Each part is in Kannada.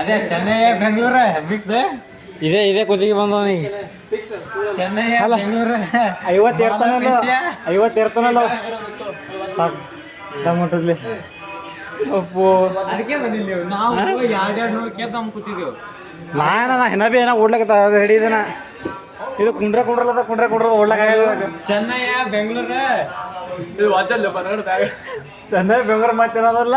ಅದೇ ಚೆನ್ನೈ ಬೆಂಗಳೂರ ಬಿಕ್ದು ಇದೇ ಕುದಿಗೆ ಬಂದವನಿಗೆ ಚೆನ್ನೈ ಬೆಂಗಳೂರ 50 ಇರ್ತಾನಲ್ಲ ಸಾಕು ಟಮೋಟಲ್ಲಿ ಅಪ್ಪೋ ಅದಕ್ಕೆ ಬಂದಿಲ್ಲ ನಾವು 200 ಕೇತ ಕೂತಿದ್ದೆವು. ನಾ ಹೆನ ಬಿ ಏನೋ ಓಡ್ಲಕ್ಕ ರೆಡಿ ಇದನ ಇದು ಕುಂಡ್ರ ಓಡ್ಲಕ್ಕ ಚೆನ್ನೈ ಬೆಂಗಳೂರ ಇದು ವಾಚಲ್ಲ ಬರಗಡ ಬ್ಯಾಗ್ ಚೆನ್ನೈ ಬೆಂಗಳೂರು ಮತ್ತೇನದಲ್ಲ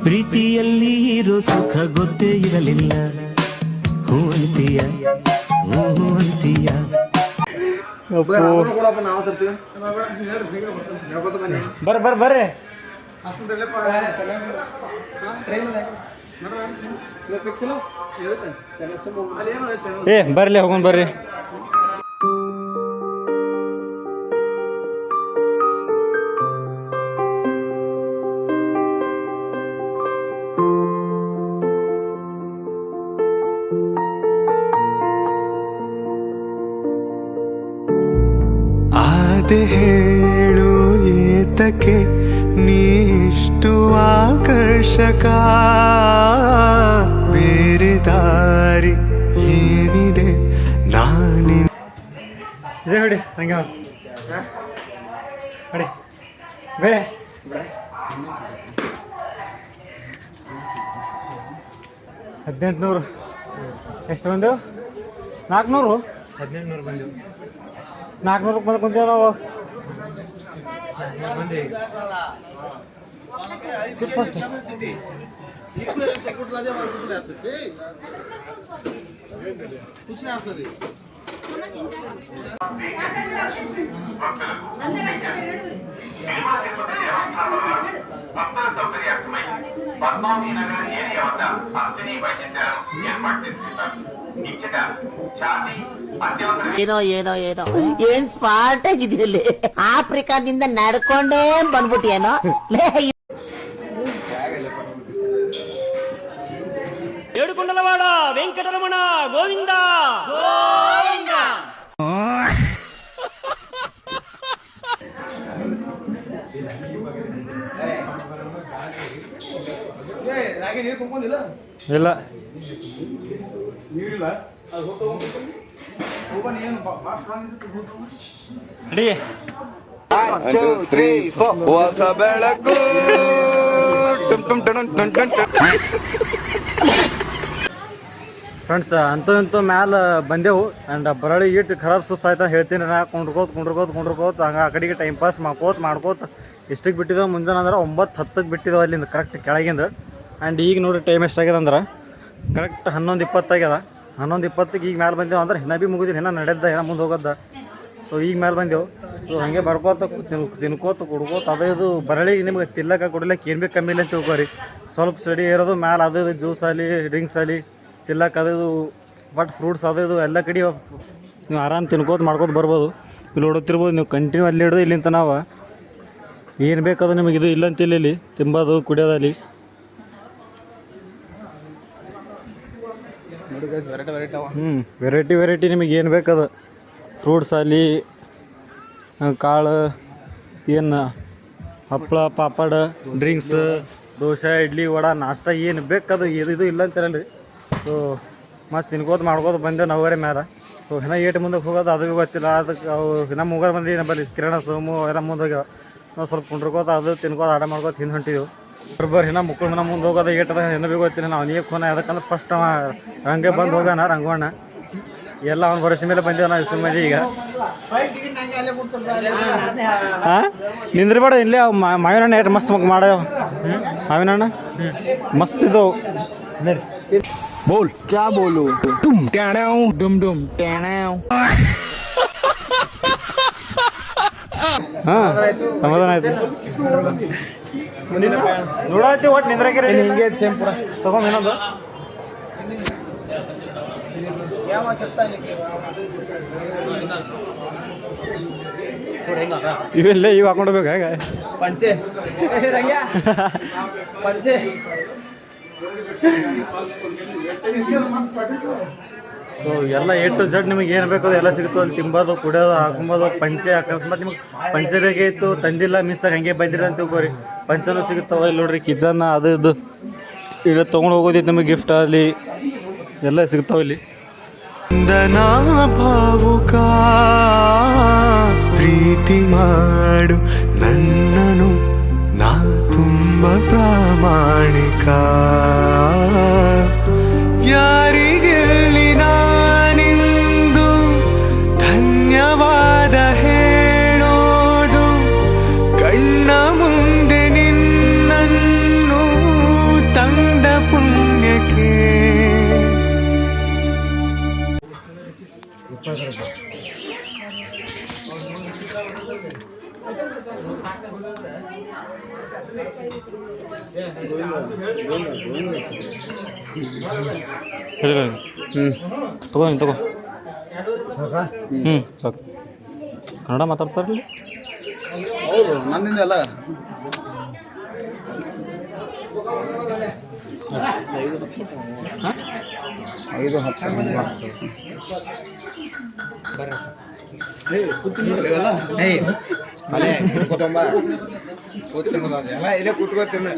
ಪ್ರೀತಿಯಲ್ಲಿ ಇರೋ ಸುಖ ಗೊತ್ತೇ ಇರಲಿಲ್ಲ ಹೂ ಅಂತೀಯ ಬರ್ರಿ ಬರ್ಲಿ ಹೋಗೋಣ ಬರ್ರಿ. ಆದೆ ಹೇಳು ಏತಕ್ಕೆ ನೀಷ್ಟು ಆಕರ್ಷಕ ಬೇರೆ ದಾರಿ ಏನಿದೆ ನಾನಿ ಇದೇ ನೋಡಿ ಹಂಗೆ ನೋಡಿ ಬೇರೆ 1800 ಎಷ್ಟು ಬಂದು 400 ಬಂದೆವು 400 ಬಂದು ಕುಂತೇವೆ ನಾವು ಫಸ್ಟ್ ಏನೋ ಏನ್ ಸ್ಮಾರ್ಟ್ ಆಗಿದೆಯಲ್ಲಿ ಆಫ್ರಿಕಾದಿಂದ ನಡ್ಕೊಂಡೇ ಬಂದ್ಬಿಟ್ಟಿಯೇನೋ. ఏడుకొండలవాడ వెంకటరమణ గోవింద ಇಲ್ಲ ರೆಡಿ ಹೊಸ ಬೆಳಕು ಫ್ರೆಂಡ್ಸ್ ಅಂತೂ ಮ್ಯಾಲೆ ಬಂದೆವು ಆ್ಯಂಡ್ ಬರಳಿ ಇಟ್ಟು ಖರಾಬ್ ಸುಸ್ತಾಯ್ತು ಹೇಳ್ತೀನಿ ನಾ ಕುಂಡ್ರಕೋತ ಹಂಗೆ ಆ ಕಡೆಗೆ ಟೈಮ್ ಪಾಸ್ ಮಾಡ್ಕೋತ ಎಷ್ಟಕ್ಕೆ ಬಿಟ್ಟಿದ್ದೆವು ಮುಂಜಾನೆ ಅಂದ್ರೆ 9:10 ಬಿಟ್ಟಿದ್ದೆವು ಅಲ್ಲಿಂದ ಕರೆಕ್ಟ್ ಕೆಳಗಿಂದ. ಆ್ಯಂಡ್ ಈಗ ನೋಡಿ ಟೈಮ್ ಎಷ್ಟಾಗ್ಯದ ಅಂದ್ರೆ ಕರೆಕ್ಟ್ 11:20 ಆಗ್ಯದ. 11:20 ಈಗ ಮ್ಯಾಲೆ ಬಂದೆವು ಅಂದ್ರೆ ಇನ್ನೂ ಭೀ ಮುಗಿದಿಲ್ಲ, ಇನ್ನೂ ನಡೆದ ಇನ್ನೂ ಮುಂದೆ ಹೋಗೋದ. ಸೊ ಈಗ ಮ್ಯಾಲೆ ಬಂದೆವು. ಸೊ ಹಾಗೆ ಬರ್ಕೋತ ತಿನ್ಕೋತ ಕುಡ್ಕೋತ ಅದು ಇದು ಬರಳಿಗೆ ನಿಮ್ಗೆ ತಿಲ್ಲಕ್ಕೆ ಕೊಡ್ಲಿಕ್ಕೆ ಏನು ಭೀ ಕಮ್ಮಿ ಇಲ್ಲ ಅಂತ ತಿಳ್ಕೊರಿ. ಸ್ವಲ್ಪ ಸ್ಟಡಿ ಇರೋದು ಮ್ಯಾಲೆ ಅದು ಇದು ಜ್ಯೂಸ್ ಆಗಲಿ ಡ್ರಿಂಕ್ಸ್ ಆಗಲಿ ತಿಲ್ಲಕ್ಕೆ ಅದು ಬಟ್ ಫ್ರೂಟ್ಸ್ ಅದು ಇದು ಎಲ್ಲ ಕಡೆ ನೀವು ಆರಾಮ್ ತಿನ್ಕೋತ ಮಾಡ್ಕೋತ ಬರ್ಬೋದು. ಇಲ್ಲಿ ಓಡುತ್ತಿರ್ಬೋದು ನೀವು ಕಂಟಿನ್ಯೂ ಅಲ್ಲಿ ಹಿಡಿದು ಇಲ್ಲಿಂದ ನಾವು ಏನು ಬೇಕದು ನಿಮಗೆ ಇದು ಇಲ್ಲಂತಿಲ್ಲ ಇಲ್ಲಿ ತಿಂಬೋದು ಕುಡಿಯೋದಲ್ಲಿ. ವೆರೈಟಿ ನಿಮಗೆ ಏನು ಬೇಕದು ಫ್ರೂಟ್ಸ್ ಆಗಲಿ ಕಾಳು ಏನು ಹಪ್ಪಳ ಪಾಪಡ ಡ್ರಿಂಕ್ಸ್ ದೋಸೆ ಇಡ್ಲಿ ವಡೆ ನಾಷ್ಟ ಏನು ಬೇಕದು ಇದು ಇಲ್ಲ ಅಂತಾರಲ್ಲ ರೀ. ಸೊ ಮತ್ತು ತಿನ್ಕೋತ ಮಾಡ್ಕೋತ ಬಂದೆವು ನಾವರೆ ಮ್ಯಾರ. ಸೊ ಇನ್ನೂ ಏಟು ಮುಂದಕ್ಕೆ ಹೋಗೋದು ಅದು ಭೀ ಗೊತ್ತಿಲ್ಲ. ಅದಕ್ಕೆ ಅವು ಇನ್ನೂ ಮುಗಾರ ಮಂದಿ ಬಲ್ಲಿ ಕಿರಣ ಸೋಮು ಎಲ್ಲ ಮುಂದೆ ಹೋಗ್ಯಾವ. ನಾವು ಸ್ವಲ್ಪ ಕುಂಡ್ರಕೋತ ಅದು ತಿನ್ಕೋತ ಆಟ ಮಾಡ್ಕೋತ ಹಿಂದೆ ಹೊಂಟಿದ್ದೆವು. ಬರ್ಬರ್ ಇನ್ನೂ ಮುಕ್ಕಳು ಮುಂದೆ ಹೋಗೋದು ಏಟದ ಇನ್ನೂ ಭೀ ಗೊತ್ತಿಲ್ಲ. ನಾವು ನೀರು ಖೋನ ಅದಕ್ಕಂದ್ರೆ ಫಸ್ಟ್ ಅವ ಹಂಗೆ ಬಂದು ಹೋಗೋಣ ರಂಗವಣ್ಣ ಎಲ್ಲ ಅವ್ನ ಭರೋಸೆ ಮೇಲೆ ಬಂದೇವು ನಾವು ಇಷ್ಟು ಮಂದಿ. ಈಗ ಹಾಂ ನಿಂದ್ರಬೇಡ ಇಲ್ಲೇ ಅವು ಮಾವಿನ ಹಣ್ಣು ಎಷ್ಟು ಮಸ್ತ್ ಮಾಡ್ಯಾವ. ಮಾವಿನ ಹಣ್ಣು ಮಸ್ತ್ ಇದ್ದವು. बोल क्या बोलू तुम टैणाऊ डुम टैणाऊ. ಹಾಂ ಸಮಾಧಾನ ಆಯ್ತು ನೋಡಾಯ್ತಿ ಒಟ್ಟು ನಿಂದ್ರಾಗೆ ರೆಡಿ ಹಿಂಗೆ ಸೇಮ್ ಪೂರ ತಗೊಂಡು ಇನ್ನೊಂದು ಇವೆಲ್ಲ ಇವು ಹಾಕೊಂಡೋಗ್ಬೇಕು ಹೇಗೆ ಪಂಚೆ ರಂಗ್ಯ ಪಂಚೆ ಸೊ ಎಲ್ಲ A to Z ನಿಮಗೆ ಏನು ಬೇಕೋ ಎಲ್ಲ ಸಿಗುತ್ತೆ ಅಲ್ಲಿ. ತಿಂಬೋದು, ಕುಡಿಯೋದು, ಹಾಕೊಂಬೋದು, ಪಂಚೆ ಅಕಸ್ಮಾತ್ ನಿಮಗೆ ಪಂಚೆ ಬೇಕಾಗಿತ್ತು ತಂದಿಲ್ಲ ಮಿಸ್ ಆಗಿ ಹಂಗೆ ಬಂದಿರ ಅಂತ ತಿಳ್ಕೊರಿ, ಪಂಚನೂ ಸಿಗುತ್ತವೆ ಇಲ್ಲಿ ನೋಡ್ರಿ. ಕಿಚನ್ ಅದು ಇದು ಈಗ ತೊಗೊಂಡು ಹೋಗೋದೈತೆ ನಿಮಗೆ ಗಿಫ್ಟ್ ಅಲ್ಲಿ ಎಲ್ಲ ಸಿಗ್ತಾವೆ ಇಲ್ಲಿ. ವಂದನಾ ಭಾವುಕ ಪ್ರೀತಿ ಮಾಡು ನನ್ನನು ನಾ ತುಂಬ ಪ್ರಾಮಾಣಿಕ ಯಾರಿಗೆಲ್ಲಿ ನಾನಿಂದು ಧನ್ಯವಾದ ಹೇಳೋದು ಕಣ್ಣ ಮುಂದೆ ನಿನ್ನನ್ನು ತಂದ ಪುಣ್ಯಕ್ಕೆ. ತಗೋ ತಗೋ ಸಾಕು. ಕನ್ನಡ ಮಾತಾಡ್ತಾರಲ್ಲ? ಹೌದು, ನನ್ನಿಂದ ಎಲ್ಲ ಐದು ಹತ್ತು ಕೂತ್ಕೋತೀನಿ.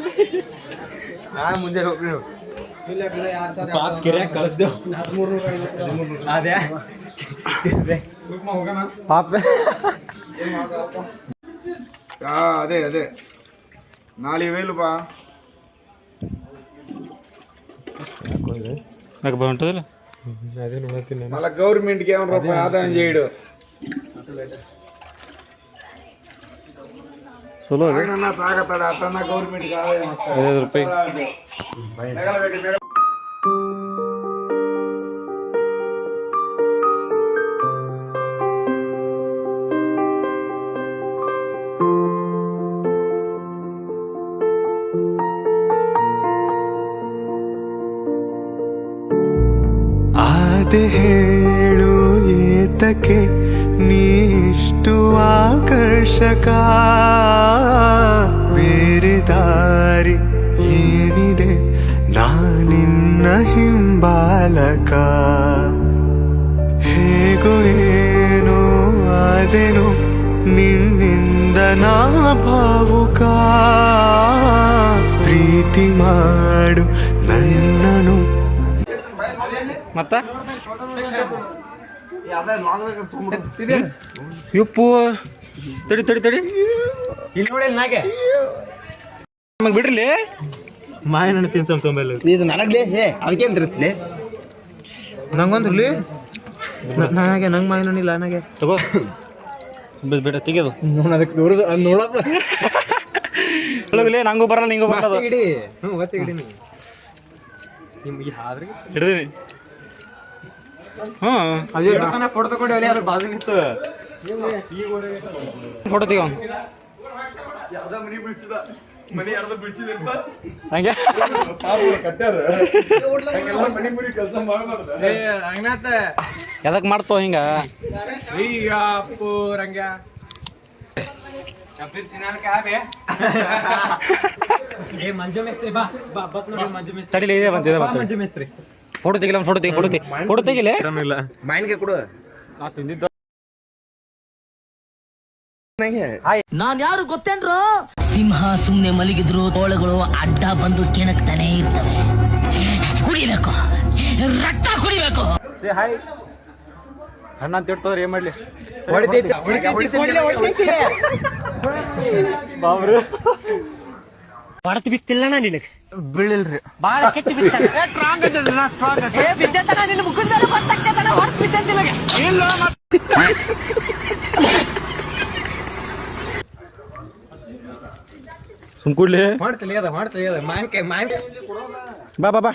ಮುಂಜಾನೆ ಹೋಗ್ರಿ ಕಳಿಸ್ದೇವು ಅದೇ ಪಾಪ ಅದೇ ಅದೇ ನಾಳೆ ವೇಲು ಬಾ ఉంటుందిలే. మళ్ళీ గవర్నమెంట్కి ఏమైనా రూపాయి ఆదాయం చేయడు. ఆయన తాగతాడు అట్టన్నా గవర్నమెంట్కి ఆదాయం వస్తుంది. 5 రూపాయలు ಆದೆ ಹೇಳು ಏತಕ್ಕೆ ನೀಷ್ಟು ಆಕರ್ಷಕ ಬೇರೆ ದಾರಿ ಏನಿದೆ ನಾನಿನ್ನ ಹಿಂಬಾಲಕ ಹೇಗೋ ಏನೋ ಆದೆನು ನಿನ್ನಿಂದ ನಾ ಭಾವುಕ ಪ್ರೀತಿ ಮಾಡು ನನ್ನನು. ಮತ್ತ ಉಪ್ಪು ತಡಿ ತಡಿ ತಡಿ ಇಲ್ಲಿ ನೋಡಿ ನಾಗೆ ನಮಗೆ ಬಿಡ್ರಿ ಮಾಯ ಹಣ್ಣು ತಿನ್ಸಮ್ ತೊಂಬಲ್ಲ ಇದು ನನಗ್ಲಿ ಅದಕ್ಕೇನು ತಿರ್ಸ್ಲಿ ನಂಗೊಂದ್ರಲಿ ನನಗೆ ನಂಗೆ ಮಾಯ ಹಣ್ಣಿಲ್ಲ ನನಗೆ ತಗೋ ಬೇಡ ತೆಗೆದು ಅದಕ್ಕೆ ತೋರಿಸ ನೋಡೋದು ಒಳಗಲೇ ನಂಗೂ ಬರಲ್ಲ ನಿಂಗೂ ಬರಲ್ಲ ಹಿಡಿ ಒತ್ತಿ ಹಿಡಿ ನಿಮ್ಗೆ ಆದ್ರೆ ಹಿಡಿದೀನಿ. ಹಾಂ ಫೋಟೋ ತಗೊಂಡು ಅಲ್ಲಿ ಅದ್ರ ಬಾಜು ನಿಂತು ಫೋಟೋ ತೆಗೋ ಮನೆ ಯಾರ್ದು ಬಿಡಿಸಿದಪ್ಪ ಹಂಗೆ ಕಟ್ಟಾರ ಕೆಲಸ ಮಾಡಬಾರ್ದು ಎದಕ್ಕೆ ಮಾಡ್ತೋ ಹಿಂಗ ಈಗ ಅಪ್ಪು ರಂಗ ಮಂಜು ಮೇಸ್ತ್ರಿ ಬಾ ಬತ್ ನೋಡಿ ಮಂಜು ಮೇಸ್ತ್ರಿ ತಡಿಲಿ ಇದೆ ಬಂತಿದೆ ಮಂಜು ಮೇಸ್ತ್ರಿ ಫೋಟೋ ತೆಗಿಲ್ಲ ಫೋಟೋ ತೆಗಿ ಫೋಟೋ ತೆಗಿಲೆ ಮಾಯಿನ್ಗೆ ಕೊಡು ನಾ ತಿಂದಿದ್ದ ನಾನ್ ಯಾರು ಗೊತ್ತೇನ್ರು? ಸಿಂಹ ಸುಮ್ನೆ ಮಲಗಿದ್ರು ತೋಳಗಳು ಅಡ್ಡ ಬಂದು ಕೆಣಕ್ತಾನೆ ಇರ್ತವೆ. ಕುಡಿಬೇಕು, ರಕ್ತ ಕುಡಿಬೇಕು. ಹಾಯ್ ಕಣ್ಣ ಅಂತ ಇಡ್ತವ್ರಿ ಏನ್ ಮಾಡ್ಲಿ ಬಾಬ್ರು ಹೊಡೆತು ಬಿತ್ತಿಲ್ಲ ನಿನಗೆ ಬೀಳಿಲ್ರಿ ಬಾಳ ಕೆಟ್ಟ ಬಿದ್ದ ನಿನ್ನ ಮುಖದ ಮೇಲೆ ಗೊತ್ತಾಗ್ತದೆ ಹೊರತು ಬಿದ್ದಂತ ನಿಮಗೆ ಸುಮ್ಕೂಡ್ಲಿ ಮಾಡ್ತಲಿ ಅದ ಮಾಯಿನ್ಕಾಯಿ ಬಾ ಬಾ ಬಾ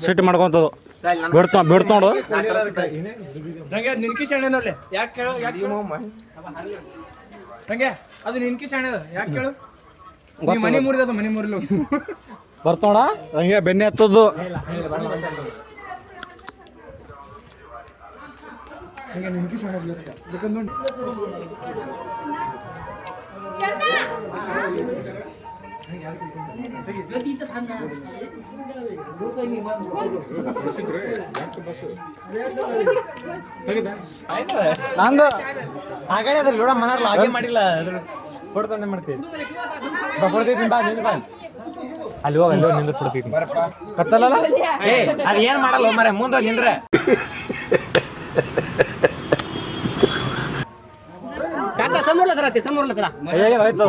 ಸಿಟ್ಟು ಮಾಡ್ಕೊಂತದು ಬಿಡ್ತೋಡು ನಿನ್ಕಿ ಶಾಣೆ ನೋಡ್ಲಿ ಯಾಕೆ ಕೇಳು ಹಂಗೆ ಅದು ನಿನ್ಕಿ ಶಾಣೆ ಅದ ಯಾಕೆ ಕೇಳು ಮನೆ ಮುರಿದ ಮನೆ ಮುರಿಲು ಬರ್ತೋಣ ಹಂಗೆ ಬೆನ್ನೆ ಹತ್ತದ್ದು ಹಂಗೆ ನಿನ್ಕಿ ಶಾಣೆ ಬೇಕಂದ್ ನೋಡಿ ನಂದು ಹಾಗಾದ್ರೆ ಅದ್ರ ಲೋಡ ಮನಾರ್ ಲಾಗೆ ಮಾಡಿಲ್ಲ ಕೊಡ್ತಾನೆ ಮಾಡ್ತೀವಿ ಕೊಡ್ತೈತಿ ಬಾ ನಿಂದು ಬಾ ಅಲ್ಲಿ ಹೋಗಿ ಅಲ್ಲಿ ನಿಂದು ಕೊಡ್ತೀವಿ ಕಚ್ಚಲ್ಲ ಏ ಅದು ಏನು ಮಾಡಲ್ಲ ಮರೆ ಮುಂದೆ ನಿಂದ್ರೆ काका समोरलाच राहते समोरलाच राहा ಆಯ್ತದ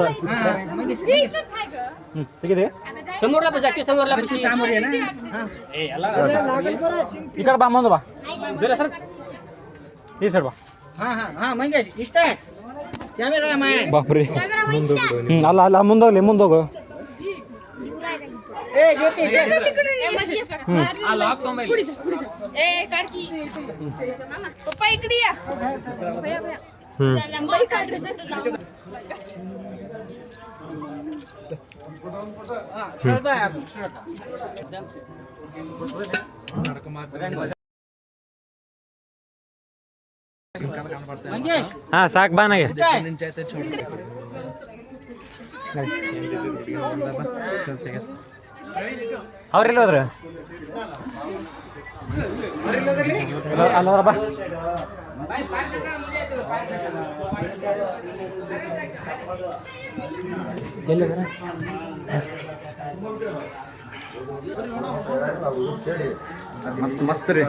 ತೆಗಿದೆ समोरला बसा की समोरला बशी समोर आहे ना ಈ ಕಡೆ ಬಾ ಮುಂದೆ ಬಾ जरा सर ಈ ಸೈಡ್ ಬಾ हां हां हां मंगेश स्टार्ट कॅमेरा माय ಬಾಪ್ರಿ ಅಲ್ಲ ಅಲ್ಲ ಮುಂದೋಗ್ಲಿ ಮುಂದೋಗು ए ज्योतिष ए काढकी मामा पप्पा इकडे या भैया भैया नंबर काढ रे मंगेश ಹಾ ಸಾಕು ಬಾ ನನಗೆ ಅವ್ರೆಲ್ಲ ಹೋದ್ರ ಅಲ್ಲ ಬಾ ಮಸ್ತ್ ಮಸ್ತ್ ರೀ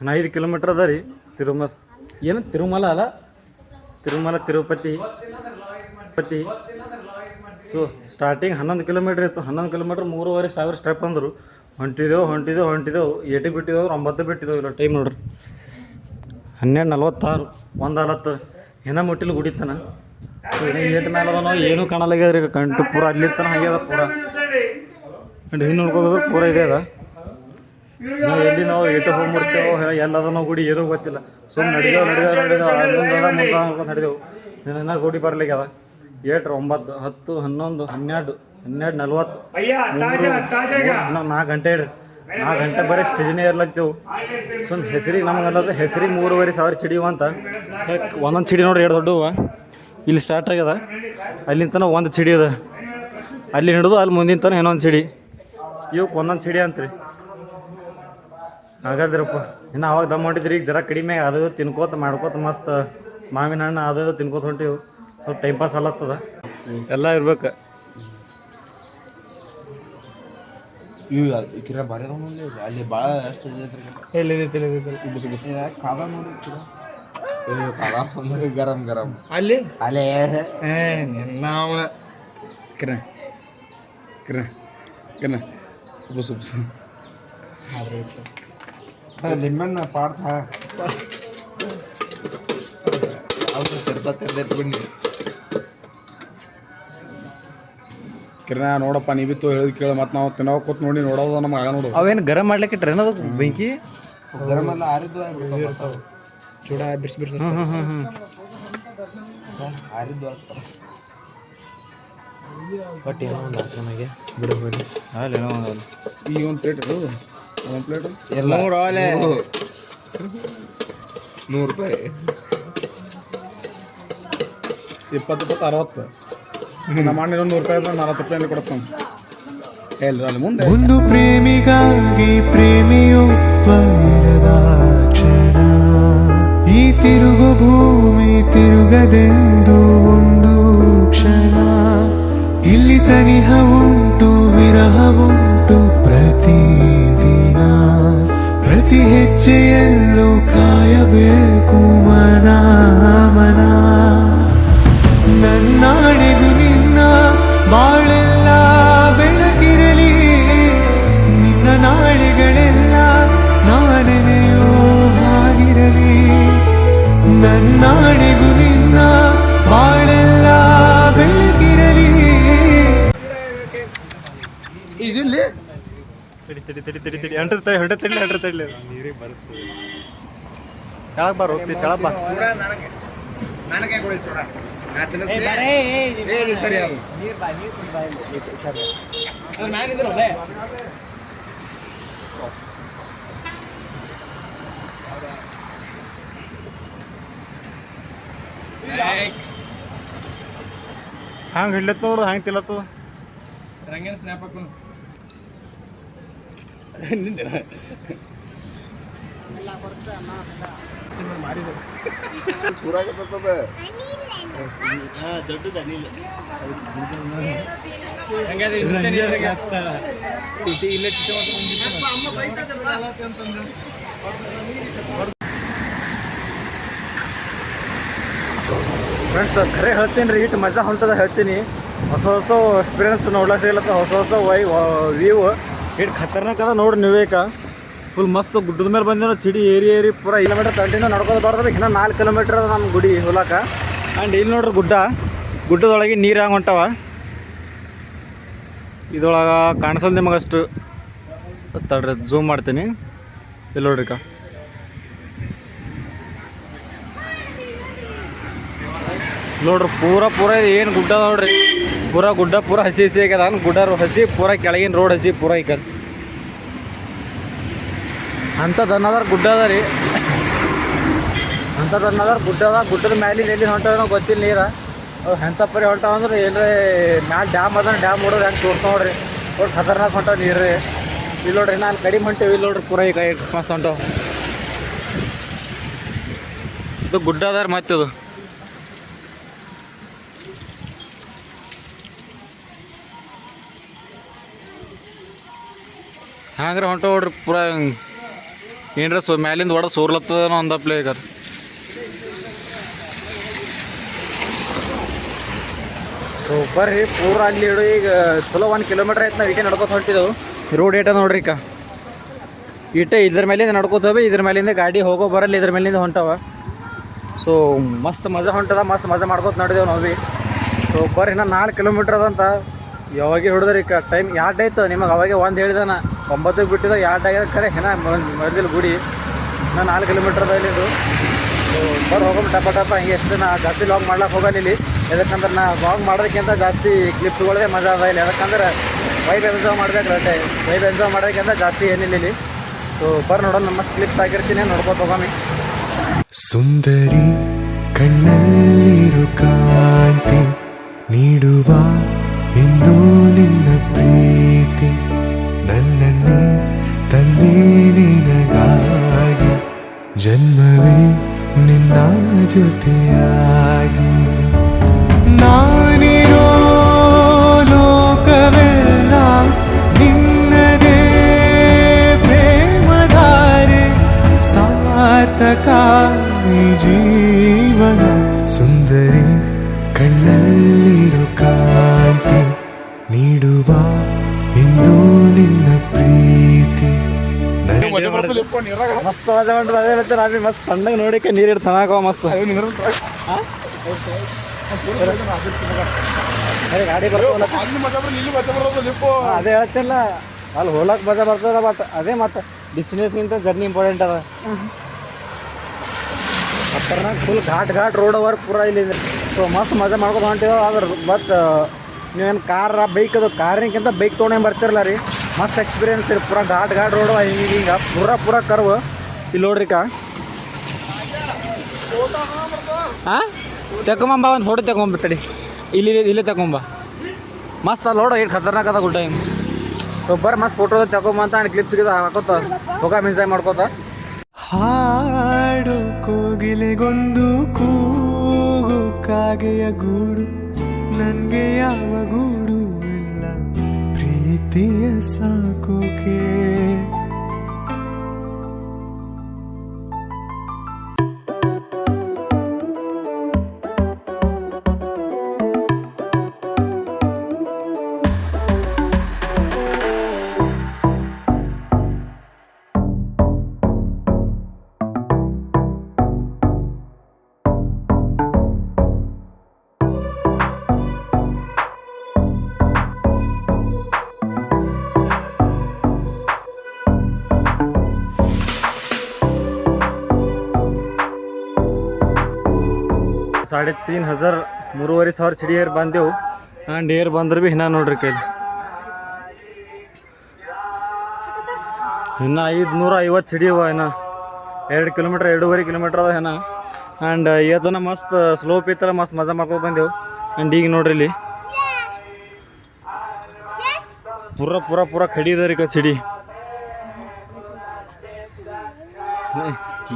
5 ಕಿಲೋಮೀಟ್ರ್ ಅದ ರೀ ತಿರುಮಲ ಏನು ತಿರುಮಲ ಅಲ್ಲ Tirumala Tirupati so starting 11 kilometre ಇತ್ತು 11 ಕಿಲೋಮೀಟ್ರ್ 3,500 ಸ್ಟೆಪ್ ಅಂದರು ಹೊಂಟಿದೆವು 8 ಬಿಟ್ಟಿದ್ದೆವು 9 ಬಿಟ್ಟಿದ್ದೆವು ಇಲ್ಲ ಟೈಮ್ ನೋಡ್ರಿ 12:46 1:10 ಏನೋ ಮುಟ್ಟಿಲ್ಲ ಗುಡಿತನ ಸೊ ಏಟ್ ಮೇಲೆ ಅದ ನಾವು ಏನೂ ಕಾಣಲಾಗ್ಯದ್ರಿ ಕಂಟು ಪೂರ ಅಲ್ಲಿ ತನ ಹಾಗೆ ಅದ ಪೂರ ಹಿಂದೆ ನೋಡ್ಕೋದ್ರೆ ಪೂರ ಇದೆ ಅದ ನಾವು ಎಲ್ಲಿ ನಾವು ಏಟು ಹೋಗಿ ಮುಡ್ತೇವೋ ಎಲ್ಲದ ನಾವು ಗುಡಿ ಏನೂ ಗೊತ್ತಿಲ್ಲ ಸುಮ್ಮನೆ ನಡೆದೇವು ಮುಂದೆ ನಡೆದೆವು ಇನ್ನೂ ಗುಡಿ ಬರ್ಲಿಕ್ಕೆ ಅದ 8 9 10 11 12 12:40 4 ಗಂಟೆ ಇಡ್ರಿ 4 ಗಂಟೆ ಬರೀ ಸ್ಟೇಜಿನೇ ಇರ್ಲತ್ತೇವು ಸುಮ್ಮನೆ ಹೆಸರಿಗೆ ನಮಗಲ್ಲದ ಹೆಸರಿಗೆ 3,500 ಚಿಡಿವು ಅಂತ ಒಂದೊಂದು ಚಿಡಿ ನೋಡ್ರಿ 2 ದೊಡ್ಡವ ಇಲ್ಲಿ ಸ್ಟಾರ್ಟ್ ಆಗ್ಯದ ಅಲ್ಲಿಂದ ತನಕ ಒಂದು ಚಿಡಿ ಅದ ಅಲ್ಲಿ ಹಿಡಿದು ಅಲ್ಲಿ ಮುಂದಿನ ತನಕ ಇನ್ನೊಂದು ಚಿಡಿ ಇವಕ್ಕೆ ಒಂದೊಂದು ಚಿಡಿ ಅಂತ್ರಿ ಹಾಗಾದ್ರಪ್ಪ ಇನ್ನು ಅವಾಗ ದಮ್ ಹೊಂಟಿದ್ರಿ ಈಗ ಜರ ಕಡಿಮೆ ಅದು ತಿನ್ಕೋತ ಮಾಡ್ಕೋತ ಮಸ್ತ್ ಮಾವಿನ ಹಣ್ಣು ಅದು ತಿನ್ಕೋತ ಹೊಂಟಿವು ಸ್ವಲ್ಪ ಟೈಮ್ ಪಾಸ್ ಅಲ್ಲತ್ತದ ಎಲ್ಲ ಇರ್ಬೇಕು ಅಲ್ಲಿ ಭಾಳ ಅಷ್ಟು ಗರಂ ಗರಂ ಅಲ್ಲಿ ಅಲ್ಲೇ ನಾವು ಕಿರಣ ಬಸ್ ಲಿಂಬಣ್ಣ ಪಾಡ್ತಾ ಅವ್ರು ಬನ್ನಿ ಕಿರಣ ನೋಡಪ್ಪ ನೀವಿತ್ತು ಹೇಳಿದ್ ಕೇಳ ಮತ್ತೆ ನಾವು ತಿನ್ನೋ ಕೂತ್ ನೋಡಿ ನೋಡೋದು ನಮ್ಗೆ ಆಗ ನೋಡು ಅವೇನು ಗರಂ ಮಾಡ್ಲಿಕ್ಕೆ ಇಟ್ರೆ ಏನದು ಬೆಂಕಿ ಗರಂ ಎಲ್ಲ ಆರಿದ್ದು ಚೂಡ ಬಿರ್ಸ್ ಆರಿದ್ದು ಬಟ್ ಏನೋ ಒಂದು ಆಶ್ರಮಿಗೆ ಬಿಡು ಅಲ್ಲಿ ಏನೋ ಒಂದು ಈ ಒಂದು ಪ್ಲೇಟ್ ಇರೋದು ಒಂದು ಪ್ಲೇಟು ಎಲ್ಲ $100 20 60 ನಮ್ಮ ಅಣ್ಣ $100 $40 ಕೊಡ್ತಾನೆ ಅಲ್ಲಿ ಮುಂದೆ ಒಂದು ಪ್ರೇಮಿಗಾಗಿ ಪ್ರೇಮಿಯೊಬ್ಬರದ ಕ್ಷಣ ಈ ತಿರುಗು ಭೂಮಿ ತಿರುಗದೆಂದು ಒಂದು ಕ್ಷಣ ಇಲ್ಲಿ ಸನಿಹ ಉಂಟು ವಿರಹ ಉಂಟು ಪ್ರತಿದಿನ ಪ್ರತಿ ಹೆಜ್ಜೆಯಲ್ಲೂ ಕಾಯಬೇಕು ಮನ ನನ್ನಾಣೆಗೂ ನಿನ್ನ ಬಾಳೆಲ್ಲ ಬೆಳಗಿರಲಿ ನಿನ್ನ ನಾಳೆಗಳೆಲ್ಲ ನಾನೆನೆಯೋ ಹಾಗಿರಲಿ ನನ್ನಾಣೆಗೂ ನಿನ್ನ ಬಾಳೆಲ್ಲ ಬೆಳಗಿರಲಿ ಇದಿಲ್ಲಿ ತಡಿ ಹೊಂಟೆ ತಡಿ ನೀರಿಗೆ ಬರುತ್ತೆ ಕೆಳಗೆ ಬಾ ಹೋಗ್ತಿ ಕೆಳಗೆ ಬಾ ನನಗೆ ಕೊಡಿ ಚೂಡ ನಾ ತಿನ್ನಿಸ್ತೀನಿ ಸರಿ ಅದು ಹಂಗೆ ಹಿಡ್ಲತ್ತ ನೋಡು ಹಂಗೆ ತಿಲ್ಲತ್ತದ ರಂಗೇನ ಸ್ನ್ಯಾಪ್ ಹಾಕೋನು ಫ್ರೆಂಡ್ಸ್ ಖರೆ ಹೇಳ್ತೀನಿ ರೀ ಇಟ್ಟು ಮಜಾ ಹೊಂಟದ ಹೇಳ್ತೀನಿ ಹೊಸ ಹೊಸ ಎಕ್ಸ್ಪೀರಿಯನ್ಸ್ ನೋಡ್ಲಾಕ ಸಿಗ್ಲತ್ತ ಹೊಸ ಹೊಸ ವ್ಯೂ ಇಟ್ಟು ಖತರ್ನಾಕ್ ಅದ ನೋಡ್ರಿ ನೀವೇಕ ಫುಲ್ ಮಸ್ತ್ ಗುಡ್ಡದ ಮೇಲೆ ಬಂದಿರೋ ಚಿಡಿ ಏರಿ ಪೂರ ಕಿಲೋಮೀಟರ್ ಕಂಟಿನ್ಯೂ ನಡ್ಕೋದು ಬರ್ತದೆ ಇನ್ನೂ 4 ಕಿಲೋಮೀಟ್ರ್ ಅದ ನಮ್ಮ ಗುಡಿ ಹೋಲಾಕ ಆ್ಯಂಡ್ ಇಲ್ಲಿ ನೋಡ್ರಿ ಗುಡ್ಡದೊಳಗೆ ನೀರು ಹಂಗೆ ಹೊಂಟವ ಇದ್ರೊಳಗೆ ಕಾಣಿಸಲ್ ನಿಮಗಷ್ಟು ತಡ್ರಿ ಝೂಮ್ ಮಾಡ್ತೀನಿ ಇಲ್ಲಿ ನೋಡ್ರಿ ನೋಡ್ರಿ ಪೂರ ಏನು ಗುಡ್ಡ ನೋಡ್ರಿ ಗುಡ್ಡ ಪೂರ ಹಸಿ ಆಗ್ಯದ ಗುಡ್ಡ ಹಸಿ ಪೂರ ಕೆಳಗಿನ ರೋಡ್ ಹಸಿ ಪೂರ ಈಗ ಅಂಥದ್ದು ಅನ್ನೋದಾರ ಗುಡ್ಡ ಅದ ರೀ ಅಂಥದ್ದು ಅನ್ನೋದಾರ ಗುಡ್ಡ ಅದ ಗುಡ್ಡದ ಮ್ಯಾಲಿಂದ ಎಲ್ಲಿ ಹೊಂಟವ ಗೊತ್ತಿಲ್ಲ ನೀರು ಅವು ಎಂಥ ಪರಿ ಹೊಂಟಾವ ಅಂದ್ರೆ ಏನ್ರಿ ಮ್ಯಾಲೆ ಡ್ಯಾಮ್ ಅದ ಡ್ಯಾಮ್ ನೋಡ್ರಿ ಹೆಂಗೆ ತೋರ್ತಾವ ನೋಡ್ರಿ ನೋಡಿ ಖತರ್ನಾಕ್ ಹೊಂಟಾವ ನೀರು ರೀ ಇಲ್ಲಿ ನೋಡ್ರಿ ನಾನು ಕಡಿಮೆ ಹೊಂಟೇವಿ ಇಲ್ಲಿ ನೋಡ್ರಿ ಪೂರ ಈಗ ಮಸ್ತ್ ಹೊಂಟಾವ ಇದು ಗುಡ್ಡ ಅದ ರೀ ಮತ್ತದು ಹ್ಯಾಂಗ್ರೆ ಹೊಂಟ ನೋಡ್ರಿ ಪೂರ ಏನ್ರ ಮ್ಯಾಲಿಂದ ಒಡ ಸೋರ್ಲತ್ತದೇನೋ ಅಂದಪ್ಲೆ ಈಗ ಬರ್ರಿ ಪೂರ ಅಲ್ಲಿ ಇಡು ಈಗ ಚಲೋ 1 ಕಿಲೋಮೀಟ್ರ್ ಆಯ್ತು ನಾವು ಈಟೆ ನಡ್ಕೊತ ಹೊಂಟಿದ್ದೆವು ರೋಡ್ ಏಟ ನೋಡ್ರಿ ಈಗ ಈಟೆ ಇದ್ರ ಮೇಲಿಂದ ನಡ್ಕೋತವೆ ಇದ್ರ ಮೇಲಿಂದ ಗಾಡಿ ಹೋಗೋ ಬರಲ್ಲ ಇದ್ರ ಮೇಲಿಂದ ಹೊಂಟವ ಸೊ ಮಸ್ತ್ ಮಜಾ ಹೊಂಟದ ಮಸ್ತ್ ಮಜಾ ಮಾಡ್ಕೋತ ನಡೆದೇವು ನಾವು ಭೀ ಸೊ ಬರ್ರಿ ಇನ್ನೂ 4 ಕಿಲೋಮೀಟ್ರ್ ಅದಂತ ಯಾವಾಗ ಹೊಡೆದ್ರಿ ಈಗ ಟೈಮ್ ಯಾಡ್ ಆಯ್ತು ನಿಮಗೆ ಅವಾಗೆ ಒಂದು ಹೇಳಿದಾನ 9ಕ್ಕೆ ಬಿಟ್ಟಿದ ಯಾಡ್ ಆಗ್ಯದ ಖರೆ ಏನ ಮೊದಲು ಗುಡಿ ಇನ್ನೂ 4 ಕಿಲೋಮೀಟ್ರ್ ಅದ ಇಲ್ಲಿದು ಸೊ ಹೋಗೋದು ಟಪ ಹಿಂಗೆ ಎಷ್ಟು ನಾ ಜಾಸ್ತಿ ಲಾಗ್ ಮಾಡ್ಲಿಕ್ಕೆ ಹೋಗಲ್ಲ ಇಲ್ಲಿ ಯಾಕಂದ್ರೆ ನಾ ಲಾಗ್ ಮಾಡೋದಕ್ಕಿಂತ ಜಾಸ್ತಿ ಕ್ಲಿಪ್ಸ್ಗಳೇ ಮಜಾ ಅದ ಇಲ್ಲಿ ಯಾಕಂದ್ರೆ ವೈಬ್ ಎಂಜಾಯ್ ಮಾಡ್ಬೇಕು ರಟ್ಟೆ ವೈಬ್ ಎಂಜಾಯ್ ಮಾಡೋದಕ್ಕಿಂತ ಜಾಸ್ತಿ ಏನಿಲ್ಲ ಇಲ್ಲಿ ಸೊ ನೋಡೋಣ ನಮ್ಮ ಕ್ಲಿಪ್ಸ್ ಆಗಿರ್ತೀನಿ ನೋಡ್ಕೊತ ಹೋಗಾಮಿ ಸುಂದರಿ ಕಣ್ಣಲ್ಲಿರು ಕಾಂತಿ ನೀಡುವ ಎಂದು ನಿನ್ನ ಪ್ರೀತಿ ನನ್ನನ್ನೇ ತಂದೆ ನಿನಗಾಗಿ ಜನ್ಮವೇ ನಿನ್ನ ಜೊತೆಯಾಗಿ ನಾನಿರೋ ಲೋಕವೆಲ್ಲ ನಿನ್ನದೇ ಪ್ರೇಮಧಾರೆ ಸಾರ್ಥಕ ಈ ಜೀವನ ಸುಂದರಿ ಕಣ್ಣಲ್ಲಿರೋ ಕಾಂತಿ ನೀಡುವ ಎಂದು ನಿನ್ನ ಪ್ರೀತಿ ಮಸ್ತ್ ಮಜಾ ಮಾಡ್ರಿ ಅದೇ ಹೇಳ್ತಾರೆ ನಾವೇ ಮಸ್ತ್ ತಣ್ಣಗೆ ನೋಡಿಕೆ ನೀರು ತನಾಕವ ಮಸ್ತ್ ಗಾಡಿ ಬರ್ತಾವಲ್ಲ ಅದೇ ಹೇಳ್ತಿಲ್ಲ ಅಲ್ಲಿ ಹೋಲಕ್ ಮಜಾ ಬರ್ತದ ಬಟ್ ಅದೇ ಮತ್ತು ಡಿಸ್ಟಿನೇಷನ್ಗಿಂತ ಜರ್ನಿ ಇಂಪಾರ್ಟೆಂಟ್ ಅದ ಖತರ್ನಾಕ್ ಫುಲ್ ಘಾಟ್ ರೋಡ್ ಅವರ್ ಪೂರ ಇಲ್ಲಿ ಸೊ ಮಸ್ತ್ ಮಜಾ ಮಾಡ್ಕೊಂಡು ಹೊಂಟಿದಾವೆ ಆದ್ರೆ ಬಟ್ ನೀವೇನು ಬೈಕ್ ಅದು ಕಾರಿನಕ್ಕಿಂತ ಬೈಕ್ ತೊಗೊಂಡು ಬರ್ತಿರಲ್ಲ ರೀ ಮಸ್ತ್ ಎಕ್ಸ್ಪೀರಿಯನ್ಸ್ ರೀ ಪೂರ ಘಾಟ್ ರೋಡು ಹಿಂಗೆ ಪೂರ ಕರ್ವ್ ಇಲ್ಲಿ ನೋಡ್ರಿ ಹಾಂ ತಗೊಂಬ ಒಂದು ಫೋಟೋ ತಗೊಂಬ ತಡಿ ಇಲ್ಲೇ ತಗೊಂಬ ಮಸ್ತ್ ಅಲ್ಲಿ ನೋಡು ಎಷ್ಟು ಖತರ್ನಾಕ್ ಅದ ಗುಡ್ಡ ಹಿಂಗೆ ಸೊ ಬರ್ರಿ ಮಸ್ತ್ ಫೋಟೋ ತಗೊಂಬ ಅಂತ ಕ್ಲಿಪ್ಸ್ಗೆ ಹಾಕೋತ ಹೋಗ ಎಂಜಾಯ್ ಮಾಡ್ಕೋತ ಹಾಡು ಕೋಗಿಲೆಗೊಂದು ಕೂಗು ಕಾಗೆಯ ಗೂಡು ನನ್ಗೆ ಯಾವ ಗೂಡು ಇಲ್ಲ ಪ್ರೀತಿಯ ಸಾಕೋಕೆ साढ़े 3,000 3,500 ಸಿಡಿ ಏರ್ ಬಂದೆವು ಆ್ಯಂಡ್ ಏರ್ ಬಂದ್ರೆ ಭೀ ಇನ್ನೂ ನೋಡ್ರಿ ಕೈಲಿ ಇನ್ನು 550 ಸಿಡಿ ಅವ ಇನ್ನು 2 ಕಿಲೋಮೀಟ್ರ್ 2.5 ಕಿಲೋಮೀಟ್ರ್ ಅದ ಏನ ಆ್ಯಂಡ್ ಇವತ್ತನ ಮಸ್ತ್ ಸ್ಲೋಪ್ ಇತ್ತಲ್ಲ ಮಸ್ತ್ ಮಜಾ ಮಾಡ್ಕೊಂಡು ಬಂದೆವು ಆ್ಯಂಡ್ ಈಗ ನೋಡ್ರಿ ಇಲ್ಲಿ ಪೂರ ಪೂರ ಪೂರ ಕಡಿದ ರೀ ಸಿಡಿ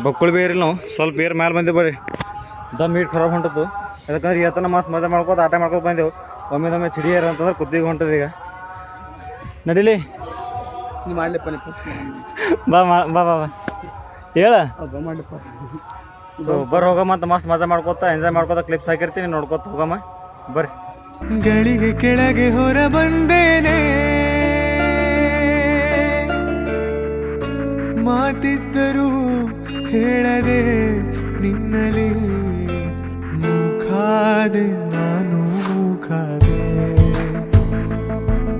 ಬಕ್ಕುಳು ಬೇರಿ ನಾವು ಸ್ವಲ್ಪ ಏರ್ ಮ್ಯಾಲೆ ಬಂದೆ ಬರ್ರಿ ದಮ್ ಮೀಟ್ ಖರಾಬ್ ಹೊಂಟತ್ತು ಯಾಕಂದ್ರೆ ಇವತ್ತನ ಮಸ್ತ್ ಮಜಾ ಮಾಡ್ಕೋತ ಆಟ ಮಾಡ್ಕೋತ ಬಂದೆವು ಒಮ್ಮೆ ಚಿಡಿ ಏರ್ ಅಂತಂದ್ರೆ ಕುದ್ದಿಗೆ ಹೊಂಟದ ಈಗ ನಡೀಲಿ ನೀ ಮಾಡ್ಲಿಪ್ಪ ಬಾ ಬಾ ಬಾ ಬಾ ಹೇಳ ಸೊ ಬರ್ರಿ ಹೋಗಮ್ಮ ಅಂತ ಮಸ್ತ್ ಮಜಾ ಮಾಡ್ಕೋತ ಎಂಜಾಯ್ ಮಾಡ್ಕೋತ ಕ್ಲಿಪ್ಸ್ ಹಾಕಿರ್ತೀನಿ ನೋಡ್ಕೋತ ಹೋಗಮ್ಮ ಬರ್ರಿ ಗಳಿಗೆ ಕೆಳಗೆ ಹೊರ ಬಂದೇನೆ ಮಾತಿದ್ದರೂ ಹೇಳದೆ ನಿನ್ನಲಿ ಮೂಕಾದೆ ನಾನು ಮೂಕಾದೆ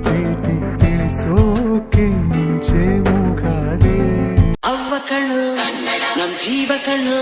ಪ್ರೀತಿ ತಿಳಿಸೋಕೆ ಮುಂಚೆ ಮೂಕಾದೆ ಅವ್ವ ಕಣ್ಣು ನಮ್ ಜೀವ ಕಣ್ಣು